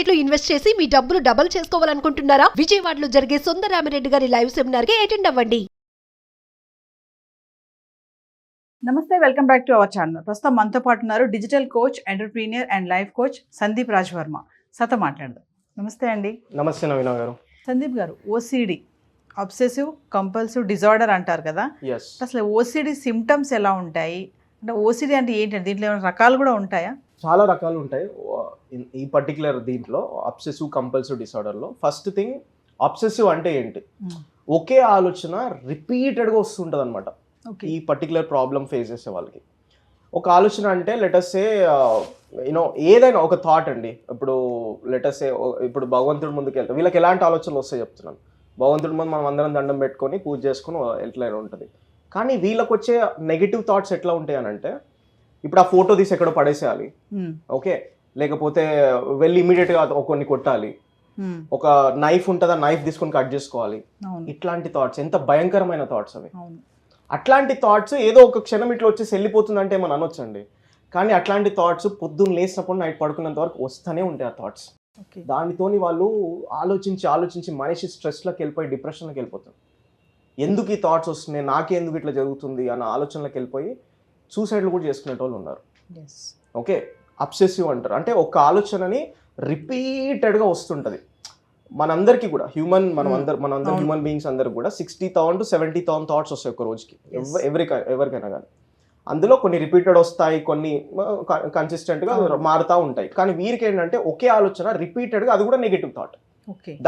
Market లో invest చేసి మీ డబ్బులు డబుల్ చేసుకోవాలనుకుంటున్నారా? విజయవాడలో జరిగే సుందరరామిరెడ్డి గారి లైవ్ సెమినార్ కి అటెండ్ అవ్వండి. నమస్తే, welcome back to our channel. ప్రస్తుతం మనతో పాటు ఉన్నారు digital coach, entrepreneur and life coach Sandeep Raj Varma. సతో మాట్లాడదాం. నమస్తే అండి. నమస్తే నవీన గారు. సందీప్ గారు, ఓసిడి అబ్సెసివ్ కంపల్సివ్ డిజార్డర్ అంటారు కదా, అసలు ఓసిడి సిమ్టమ్స్ ఎలా ఉంటాయి? అంటే ఓసిడి అంటే ఏంటంటే దీంట్లో ఏమైనా రకాలు కూడా ఉంటాయా? చాలా రకాలు ఉంటాయి ఈ పర్టికులర్ దీంట్లో అబ్సెసివ్ కంపల్సివ్ డిసార్డర్లో. ఫస్ట్ థింగ్, అబ్సెసివ్ అంటే ఏంటి? ఒకే ఆలోచన రిపీటెడ్గా వస్తుంటుంది అనమాట ఈ పర్టికులర్ ప్రాబ్లం ఫేస్ చేసే వాళ్ళకి. ఒక ఆలోచన అంటే లెటర్సే యూనో ఏదైనా ఒక థాట్ అండి. ఇప్పుడు లెటర్సే ఇప్పుడు భగవంతుడి ముందుకు వెళ్తాం, వీళ్ళకి ఎలాంటి ఆలోచనలు వస్తాయి చెప్తున్నాను. భగవంతుడి ముందు మనం అందరం దండం పెట్టుకొని పూజ చేసుకుని ఎట్లయినా ఉంటుంది. కానీ వీళ్ళకి వచ్చే నెగిటివ్ థాట్స్ ఎట్లా ఉంటాయి అని అంటే, ఇప్పుడు ఆ ఫోటో తీసి ఎక్కడో పడేసేయాలి, ఓకే, లేకపోతే వెళ్ళి ఇమీడియట్గా కొన్ని కొట్టాలి, ఒక నైఫ్ ఉంటుంది ఆ నైఫ్ తీసుకొని కట్ చేసుకోవాలి. ఇట్లాంటి థాట్స్ ఎంత భయంకరమైన థాట్స్ అవి. అట్లాంటి థాట్స్ ఏదో ఒక క్షణం ఇట్లా వచ్చేసి వెళ్ళిపోతుందంటే మనం అనొచ్చండి. కానీ అట్లాంటి థాట్స్ పొద్దున్న లేచినప్పుడు నైట్ పడుకున్నంత వరకు వస్తూనే ఉంటాయి ఆ థాట్స్. దానితోని వాళ్ళు ఆలోచించి మనిషి స్ట్రెస్లోకి వెళ్ళిపోయి డిప్రెషన్లోకి వెళ్ళిపోతారు. ఎందుకు ఈ థాట్స్ వస్తున్నాయి, నాకే ఎందుకు ఇట్లా జరుగుతుంది అన్న ఆలోచనలోకి వెళ్ళిపోయి సూసైడ్లు కూడా చేసుకునే వాళ్ళు ఉన్నారు. ఓకే, అబ్సెసివ్ అంటారు. అంటే ఒక ఆలోచనని రిపీటెడ్గా వస్తుంటుంది మనందరికీ కూడా. మనందరం హ్యూమన్ బీయింగ్స్ అందరికి కూడా 60,000 to 70,000 థాట్స్ వస్తాయి ఒక రోజుకి, ఎవరికైనా కానీ. అందులో కొన్ని రిపీటెడ్ వస్తాయి, కొన్ని కన్సిస్టెంట్గా మారుతూ ఉంటాయి. కానీ వీరికి ఏంటంటే ఒకే ఆలోచన రిపీటెడ్గా, అది కూడా నెగిటివ్ థాట్,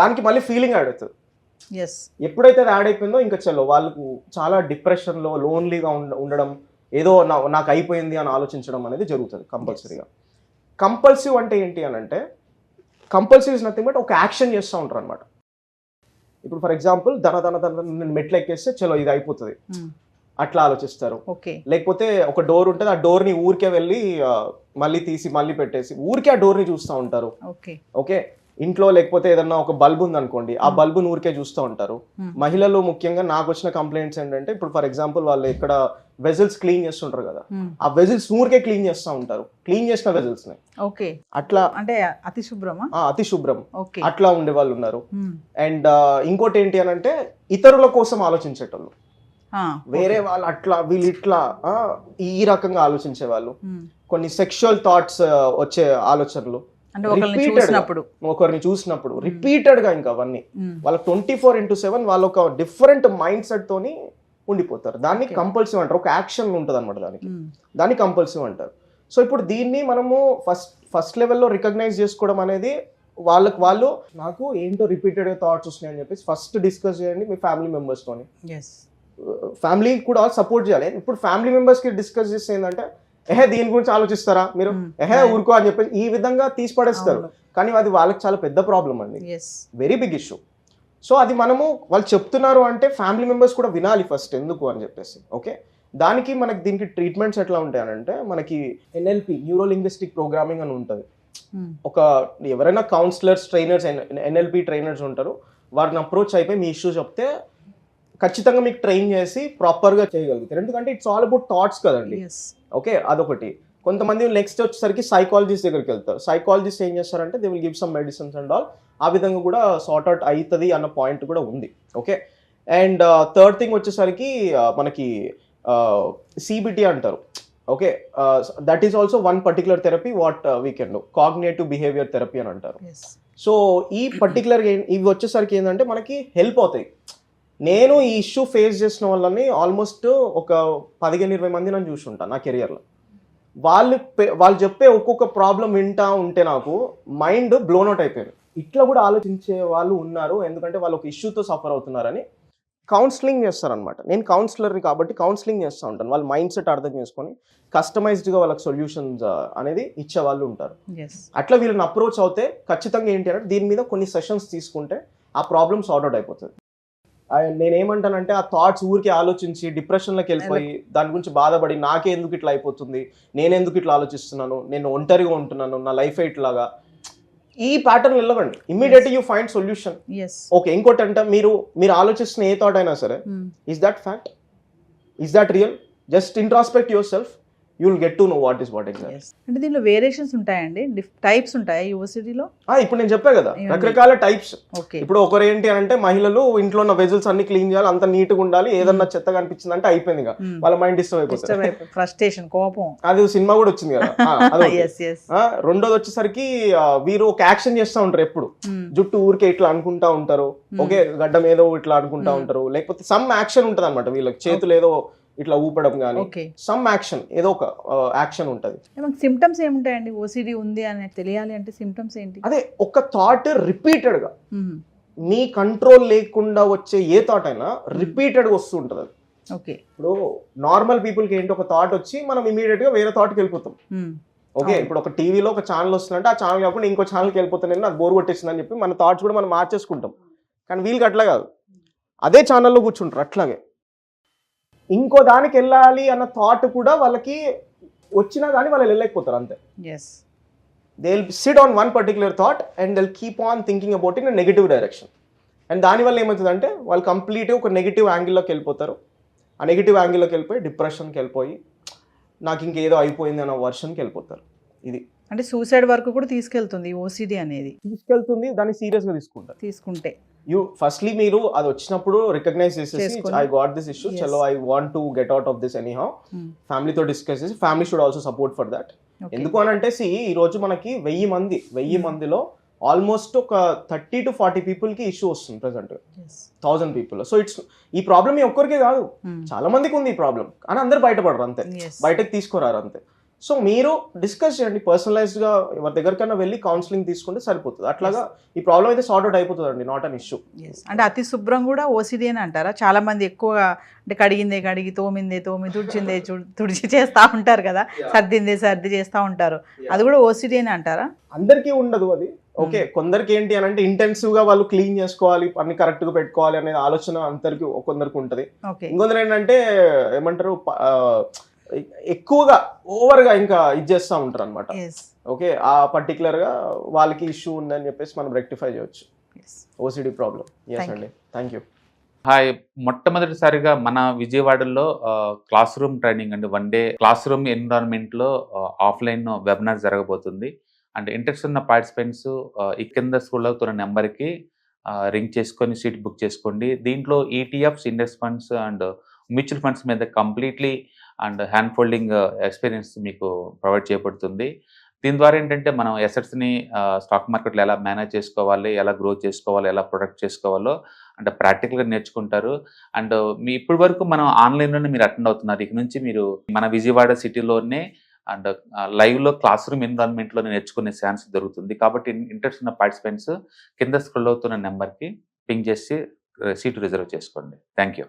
దానికి మళ్ళీ ఫీలింగ్ యాడ్ అవుతుంది. ఎప్పుడైతే అది యాడ్ అయిపోయిందో ఇంకా చలో వాళ్ళకు చాలా డిప్రెషన్లో లోన్లీగా ఉండడం, ఏదో నాకు అయిపోయింది అని ఆలోచించడం అనేది జరుగుతుంది కంపల్సరీగా. కంపల్సివ్ అంటే ఏంటి అని అంటే, కంపల్సివ్ ఇస్ నథింగ్ బట్ ఒక యాక్షన్ చేస్తూ ఉంటారు అనమాట. ఇప్పుడు ఫర్ ఎగ్జాంపుల్ నేను మెట్లు ఎక్కేస్తే చలో ఇది అయిపోతుంది అట్లా ఆలోచిస్తారు. లేకపోతే ఒక డోర్ ఉంటుంది, ఆ డోర్ని ఊరికే వెళ్ళి మళ్ళీ తీసి మళ్ళీ పెట్టేసి ఊరికే ఆ డోర్ని చూస్తూ ఉంటారు. ఓకే, ఇంట్లో లేకపోతే ఏదన్నా ఒక బల్బ్ ఉంది అనుకోండి, ఆ బల్బుని ఊరికే చూస్తూ ఉంటారు. మహిళలు ముఖ్యంగా నాకు వచ్చిన కంప్లైంట్స్ ఏంటంటే, ఇప్పుడు ఫర్ ఎగ్జాంపుల్ వాళ్ళు ఇక్కడ వెజల్స్ క్లీన్ చేస్తుంటారు కదా, ఆ వెజల్స్ ఊరికే క్లీన్ చేస్తూ ఉంటారు, క్లీన్ చేసిన వెజల్స్ ని. అట్లా అంటే అతి శుభ్రం అట్లా ఉండే వాళ్ళు ఉన్నారు. అండ్ ఇంకోటి ఏంటి అని అంటే, ఇతరుల కోసం ఆలోచించేటోళ్ళు, వేరే వాళ్ళు అట్లా వీళ్ళు ఇట్లా ఈ రకంగా ఆలోచించే వాళ్ళు. కొన్ని సెక్షువల్ థాట్స్ వచ్చే ఆలోచనలు ఒకరిని చూసినప్పుడు రిపీటెడ్ గా, ఇంకా అవన్నీ వాళ్ళకి 24/7 వాళ్ళ ఒక డిఫరెంట్ మైండ్ సెట్ తోని ఉండిపోతారు. దాన్ని కంపల్సివ్ అంటారు. ఒక యాక్షన్ ఉంటుంది అనమాట దాన్ని కంపల్సివ్ అంటారు. సో ఇప్పుడు దీన్ని మనము ఫస్ట్ లెవెల్లో రికగ్నైజ్ చేసుకోవడం అనేది, వాళ్ళు నాకు ఏంటో రిపీటెడ్ గా థాట్స్ వస్తున్నాయని చెప్పేసి ఫస్ట్ డిస్కస్ చేయండి మీ ఫ్యామిలీ మెంబర్స్ తోని. ఫ్యామిలీ కూడా సపోర్ట్ చేయాలి. ఇప్పుడు ఫ్యామిలీ మెంబర్స్ కి డిస్కస్ చేస్తే ఏంటంటే, దీని గురించి ఆలోచిస్తారా మీరు, ఊరుకో అని చెప్పేసి ఈ విధంగా తీసి పడేస్తారు. కానీ అది వాళ్ళకి చాలా పెద్ద ప్రాబ్లం అండి, వెరీ బిగ్ ఇష్యూ. సో అది మనము వాళ్ళు చెప్తున్నారు అంటే ఫ్యామిలీ మెంబర్స్ కూడా వినాలి ఫస్ట్, ఎందుకు అని చెప్పేసి. ఓకే, దానికి దీనికి ట్రీట్మెంట్స్ ఎట్లా ఉంటాయి అని అంటే, మనకి NLP, న్యూరో లింగ్విస్టిక్ ప్రోగ్రామింగ్ అని ఉంటుంది. ఒక ఎవరైనా కౌన్సిలర్స్, ట్రైనర్స్, NLP ట్రైనర్స్ ఉంటారు, వారిని అప్రోచ్ అయిపోయి మీ ఇష్యూ చెప్తే ఖచ్చితంగా మీకు ట్రైన్ చేసి ప్రాపర్గా చేయగలుగుతారు. ఎందుకంటే ఇట్స్ ఆల్ అబౌట్ థాట్స్ కదండి. ఓకే, అదొకటి. కొంతమంది నెక్స్ట్ వచ్చేసరికి సైకాలజిస్ట్ దగ్గరికి వెళ్తారు. సైకాలజిస్ట్ ఏం చేస్తారంటే they will give some medicines and all. ఆ విధంగా కూడా సార్ట్ అవుట్ అవుతుంది అన్న పాయింట్ కూడా ఉంది. ఓకే, అండ్ థర్డ్ థింగ్ వచ్చేసరికి మనకి CBT అంటారు. Okay, that is also one particular therapy what we can do, cognitive behaviour therapy అని అంటారు. సో ఈ పర్టికులర్ ఇవి వచ్చేసరికి ఏంటంటే మనకి హెల్ప్ అవుతాయి. నేను ఈ ఇష్యూ ఫేస్ చేసిన వాళ్ళని ఆల్మోస్ట్ ఒక 15-20 మంది నన్ను చూసుంటా నా కెరియర్లో. వాళ్ళు చెప్పే ఒక్కొక్క ప్రాబ్లం వింటా ఉంటే నాకు మైండ్ బ్లోన్ అవుట్ అయిపోయింది. ఇట్లా కూడా ఆలోచించే వాళ్ళు ఉన్నారు, ఎందుకంటే వాళ్ళు ఒక ఇష్యూతో సఫర్ అవుతున్నారని కౌన్సిలింగ్ చేస్తారనమాట. నేను కౌన్సిలర్ని కాబట్టి కౌన్సిలింగ్ చేస్తూ ఉంటాను. వాళ్ళ మైండ్ సెట్ అర్థం చేసుకొని కస్టమైజ్డ్గా వాళ్ళకి సొల్యూషన్స్ అనేది ఇచ్చే వాళ్ళు ఉంటారు. అట్లా వీళ్ళని అప్రోచ్ అవుతే ఖచ్చితంగా ఏంటి అంటే, దీని మీద కొన్ని సెషన్స్ తీసుకుంటే ఆ ప్రాబ్లమ్ సార్ట్ అవుట్ అయిపోతుంది. నేనేమంటానంటే, ఆ థాట్స్ ఊరికి ఆలోచించి డిప్రెషన్లోకి వెళ్ళిపోయి దాని గురించి బాధపడి నాకే ఎందుకు ఇట్లా అయిపోతుంది, నేను ఎందుకు ఇట్లా ఆలోచిస్తున్నాను, నేను ఒంటరిగా ఉంటున్నాను, నా లైఫ్ ఇట్లాగా, ఈ ప్యాటర్న్ వెళ్ళకండి. Immediate you find solution. Okay, ఇంకోటి అంటే, మీరు ఆలోచిస్తున్న ఏ థాట్ అయినా సరే, is that fact, is that real, just introspect your self. You will get to know what is what exact. Yes. అంటే దీనిలో వేరియేషన్స్ ఉంటాయండి, టైప్స్ ఉంటాయి ఈ ఓసిడీలో? ఇప్పుడు నేను చెప్పా కదా రకరకాల టైప్స్. ఓకే. ఇప్పుడు ఒకరు ఏంటి అని అంటే మహిళలు ఇంట్లో ఉన్న వెజల్స్ అన్ని క్లీన్ చేయాలి, అంత నీట్ గా ఉండాలి, ఏదన్నా చెత్తగా అనిపించింది అంటే అయిపోయింది కదా, వాళ్ళ మైండ్ డిస్టర్బ్ అయిపోతుంది, ఫ్రస్ట్రేషన్, కోపం. అది సినిమా కూడా వచ్చింది కదా. Yes, yes. రెండోది వచ్చేసరికి వీరు ఒక యాక్షన్ చేస్తూ ఉంటారు ఎప్పుడు, జుట్టు ఊరికే ఇట్లా అనుకుంటా ఉంటారు, ఓకే గడ్డం ఏదో ఇట్లా అనుకుంటా ఉంటారు, లేకపోతే సమ్ యాక్షన్ ఉంటది అనమాట వీళ్ళకి, చేతులు ఏదో ఇట్లా ఊపడం కానీ సమ్ యాక్షన్, ఏదో ఒక యాక్షన్ ఉంటది. సిమ్టమ్స్ ఏముంటాయండి ఓసిడి ఉంది అని తెలియాలి అంటే? సిమ్టమ్స్ ఏంటి? అదే ఒక థాట్ రిపీటెడ్ గా నీ కంట్రోల్ లేకుండా వచ్చే ఏ థాట్ అయినా రిపీటెడ్ గా వస్తూ ఉంటది అది. ఓకే. ఇప్పుడు నార్మల్ పీపుల్ కి ఏంటి, ఒక థాట్ వచ్చి మనం ఇమీడియట్ గా వేరే థాట్కి వెళ్ళిపోతాం. ఓకే, ఇప్పుడు ఒక టీవీలో ఒక ఛానల్ వస్తుందంటే ఆ ఛానల్ కాకుండా ఇంకో ఛానల్కి వెళ్ళిపోతాను, నాకు బోర్ కొట్టేసిందని చెప్పి మన థాట్స్ కూడా మనం మార్చేసుకుంటాం. కానీ వీళ్ళకి అట్లా కాదు, అదే ఛానల్లో కూర్చుంటారు. అట్లాగే ఇంకో దానికి వెళ్ళాలి అన్న థాట్ కూడా వాళ్ళకి వచ్చినా కానీ వాళ్ళు వెళ్ళలేకపోతారు అంతే. They will SIT on one particular thought and they will keep on thinking about in negative direction. And దానివల్ల ఏమవుతుందంటే వాళ్ళు కంప్లీట్గా ఒక నెగిటివ్ యాంగిల్లోకి వెళ్ళిపోతారు. ఆ నెగిటివ్ యాంగిల్లోకి వెళ్ళిపోయి డిప్రెషన్కి వెళ్ళిపోయి నాకు ఇంకేదో అయిపోయింది అన్న వర్షన్కి వెళ్ళిపోతారు. ఇది అంటే సూసైడ్ వరకు కూడా తీసుకెళ్తుంది ఓసిడి అనేది. తీసుకెళ్తుంది, దాన్ని సీరియస్గా తీసుకుంటారు. తీసుకుంటే ఫస్ట్లీ మీరు అది వచ్చినప్పుడు రికగ్నైజ్ చేసేసి ఐ గాట్ దిస్ ఇష్యూ, చలో I want to get out of this anyhow, ఫ్యామిలీతో డిస్కస్ చేసి family should also support for that. ఎందుకు అని అంటే ఈ రోజు మనకి 1000 మందిలో ఆల్మోస్ట్ ఒక 30 to 40 పీపుల్ కి ఇష్యూ వస్తుంది ప్రెసెంట్ 1000 పీపుల్. సో ఇట్స్ ఈ ప్రాబ్లమ్ ఈ ఒక్కరికే కాదు, చాలా మందికి ఉంది ఈ ప్రాబ్లం, కానీ అందరు బయటపడరు అంతే, బయటకు తీసుకురారు అంతే. సో మీరు డిస్కస్ చేయండి, పర్సనలైజ్డ్గా ఎవరి దగ్గరికైనా వెళ్ళి కౌన్సిలింగ్ తీసుకుంటే సరిపోతుంది. అట్లాగా ఈ ప్రాబ్లం అయితే సార్ట్ అవుట్ అయిపోతుంది అండి, నాట్ అన్ ఇష్యూ. అంటే అతి శుభ్రం కూడా ఓసిడి అని అంటారా? చాలా మంది ఎక్కువగా అంటే కడిగిందే కడిగి, తోమిందే తోమి, తుడిచిందే తుడిచి చేస్తూ ఉంటారు కదా, సర్దిందే సర్ది చేస్తూ ఉంటారు, అది కూడా ఓసిడి అని అంటారా? అందరికీ ఉండదు అది. ఓకే, కొందరికి ఏంటి అని అంటే ఇంటెన్సివ్ గా వాళ్ళు క్లీన్ చేసుకోవాలి, అన్ని కరెక్ట్ గా పెట్టుకోవాలి అనే ఆలోచన అందరికి కొందరికి ఉంటది. ఇంకొందరు ఏంటంటే ఏమంటారు ఎక్కువగా ఓవర్ గా ఇంకా ఇది చేస్తూ ఉంటారు అనమాట. ఓకే, ఆ పర్టికులర్ గా వాళ్ళకి ఇష్యూ ఉందని చెప్పేసి మనం రెక్టిఫై చేయొచ్చు ఓసిడి ప్రాబ్లం. ఎస్ అండి, థ్యాంక్ యూ. హాయ్, మొట్టమొదటిసారిగా మన విజయవాడలో క్లాస్ రూమ్ ట్రైనింగ్ అండి, 1 day క్లాస్ రూమ్ ఎన్విరాన్మెంట్ లో ఆఫ్లైన్ వెబినార్ జరగబోతుంది. అండ్ ఇంట్రెస్ట్ ఉన్న పార్టిసిపెంట్స్ ఈ కింద స్కూల్లో ఉన్న నెంబర్కి రింగ్ చేసుకొని సీట్ బుక్ చేసుకోండి. దీంట్లో ETFs, index funds and mutual funds మీద completely and hand folding experience మీకు ప్రొవైడ్ చేయబడుతుంది. దీని ద్వారా ఏంటంటే మనం ఎసెట్స్ని స్టాక్ మార్కెట్లో ఎలా మేనేజ్ చేసుకోవాలి, ఎలా గ్రో చేసుకోవాలి, ఎలా ప్రొడక్ట్ చేసుకోవాలో అంటే ప్రాక్టికల్గా నేర్చుకుంటారు. అండ్ మీ ఇప్పటి వరకు మనం ఆన్లైన్లోనే మీరు అటెండ్ అవుతున్నారు. ఇక నుంచి మీరు మన విజయవాడ సిటీలోనే అండ్ లైవ్లో క్లాస్ రూమ్ ఎన్విరాన్మెంట్లో నేర్చుకునే ఛాన్స్ దొరుకుతుంది. కాబట్టి ఇంట్రెస్ట్ ఉన్న పార్టిసిపెంట్స్ కింద స్క్రోల్ అవుతున్న నెంబర్కి పింగ్ చేసి సీటు రిజర్వ్ చేసుకోండి. Thank you.